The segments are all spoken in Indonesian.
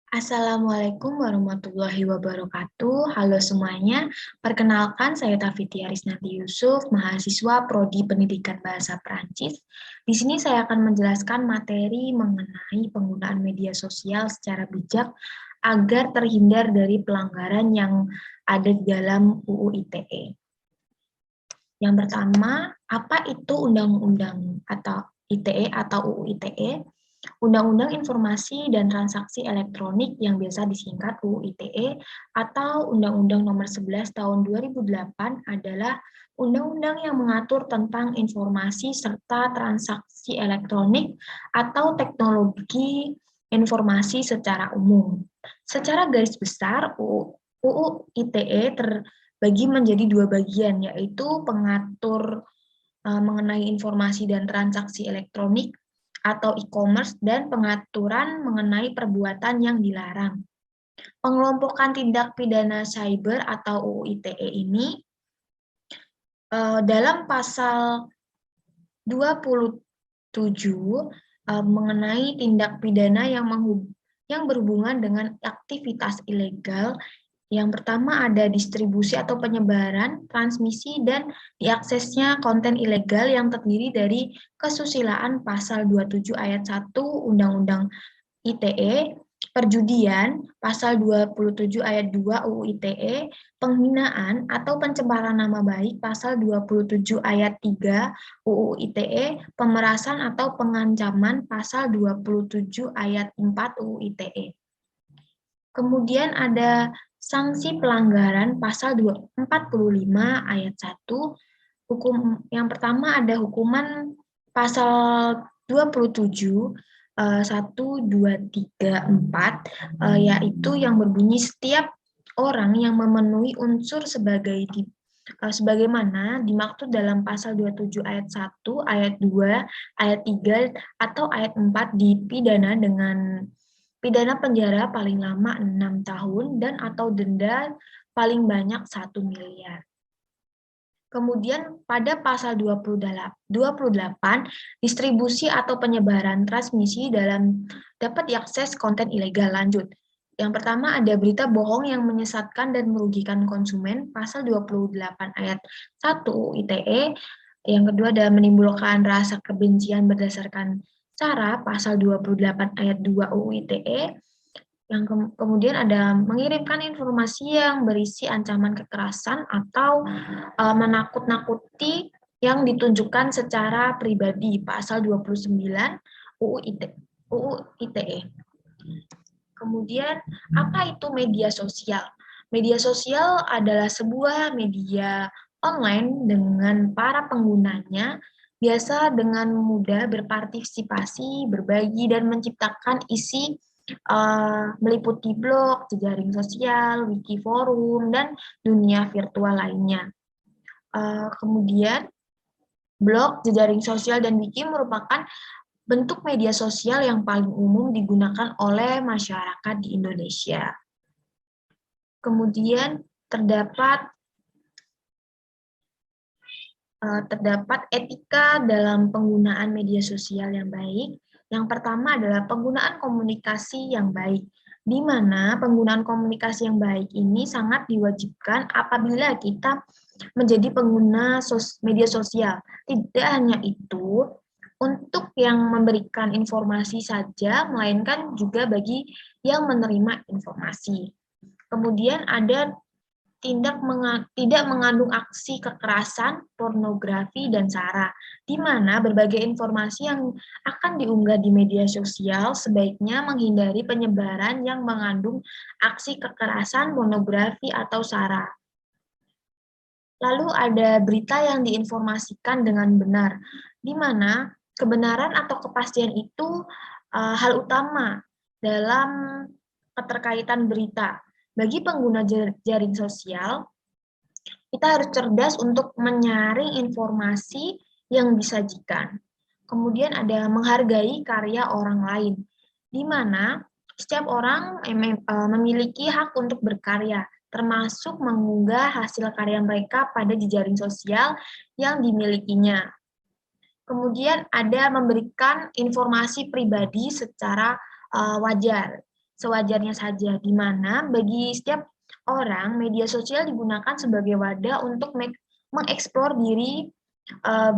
Assalamualaikum warahmatullahi wabarakatuh. Halo semuanya, perkenalkan saya Tafiti Arisnati Yusuf, mahasiswa Prodi Pendidikan Bahasa Perancis. Di sini saya akan menjelaskan materi mengenai penggunaan media sosial secara bijak agar terhindar dari pelanggaran yang ada di dalam UU ITE. Yang pertama, apa itu Undang-Undang atau ITE atau UU ITE? Undang-Undang Informasi dan Transaksi Elektronik yang biasa disingkat UU ITE atau Undang-Undang Nomor 11 Tahun 2008 adalah undang-undang yang mengatur tentang informasi serta transaksi elektronik atau teknologi informasi secara umum. Secara garis besar, UU ITE terbagi menjadi dua bagian, yaitu pengatur mengenai informasi dan transaksi elektronik atau e-commerce dan pengaturan mengenai perbuatan yang dilarang. Pengelompokan tindak pidana cyber atau UU ITE ini dalam pasal 27 mengenai tindak pidana yang berhubungan dengan aktivitas ilegal. Yang pertama ada distribusi atau penyebaran, transmisi, dan diaksesnya konten ilegal yang terdiri dari kesusilaan pasal 27 ayat 1 Undang-Undang ITE, perjudian pasal 27 ayat 2 UU ITE, penghinaan atau pencemaran nama baik pasal 27 ayat 3 UU ITE, pemerasan atau pengancaman pasal 27 ayat 4 UU ITE. Kemudian ada sanksi pelanggaran pasal 45 ayat 1. Hukum yang pertama ada hukuman pasal 27 1 2 3 4 yaitu yang berbunyi setiap orang yang memenuhi unsur sebagaimana dimaksud dalam pasal 27 ayat 1, ayat 2, ayat 3 atau ayat 4 dipidana dengan pidana penjara paling lama 6 tahun dan atau denda paling banyak 1 miliar. Kemudian pada pasal 28, distribusi atau penyebaran transmisi dapat diakses konten ilegal. Lanjut. Yang pertama ada berita bohong yang menyesatkan dan merugikan konsumen, pasal 28 ayat 1 ITE. Yang kedua ada menimbulkan rasa kebencian berdasarkan cara, pasal 28 ayat 2 UU ITE. Yang kemudian ada mengirimkan informasi yang berisi ancaman kekerasan atau menakut-nakuti yang ditunjukkan secara pribadi, pasal 29 UU ITE. Kemudian, apa itu media sosial? Media sosial adalah sebuah media online dengan para penggunanya biasa dengan mudah berpartisipasi, berbagi, dan menciptakan isi meliputi blog, jejaring sosial, wiki forum, dan dunia virtual lainnya. Kemudian, blog, jejaring sosial, dan wiki merupakan bentuk media sosial yang paling umum digunakan oleh masyarakat di Indonesia. Kemudian, terdapat etika dalam penggunaan media sosial yang baik. Yang pertama adalah penggunaan komunikasi yang baik, di mana penggunaan komunikasi yang baik ini sangat diwajibkan apabila kita menjadi pengguna media sosial. Tidak hanya itu, untuk yang memberikan informasi saja, melainkan juga bagi yang menerima informasi. Kemudian ada tidak mengandung aksi kekerasan, pornografi, dan sara, di mana berbagai informasi yang akan diunggah di media sosial sebaiknya menghindari penyebaran yang mengandung aksi kekerasan, pornografi, atau sara. Lalu ada berita yang diinformasikan dengan benar, di mana kebenaran atau kepastian itu hal utama dalam keterkaitan berita. Bagi pengguna jaring sosial, kita harus cerdas untuk menyaring informasi yang disajikan. Kemudian ada menghargai karya orang lain, di mana setiap orang memiliki hak untuk berkarya, termasuk mengunggah hasil karya mereka pada jejaring sosial yang dimilikinya. Kemudian ada memberikan informasi pribadi secara wajar. sewajarnya saja, di mana bagi setiap orang media sosial digunakan sebagai wadah untuk mengeksplor eh,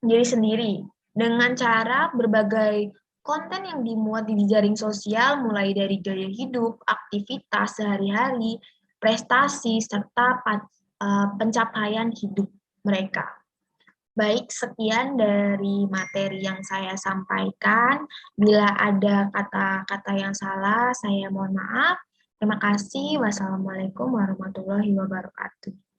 diri sendiri dengan cara berbagai konten yang dimuat di jaring sosial, mulai dari gaya hidup, aktivitas sehari-hari, prestasi, serta pencapaian hidup mereka. Baik, sekian dari materi yang saya sampaikan. Bila ada kata-kata yang salah, saya mohon maaf. Terima kasih. Wassalamualaikum warahmatullahi wabarakatuh.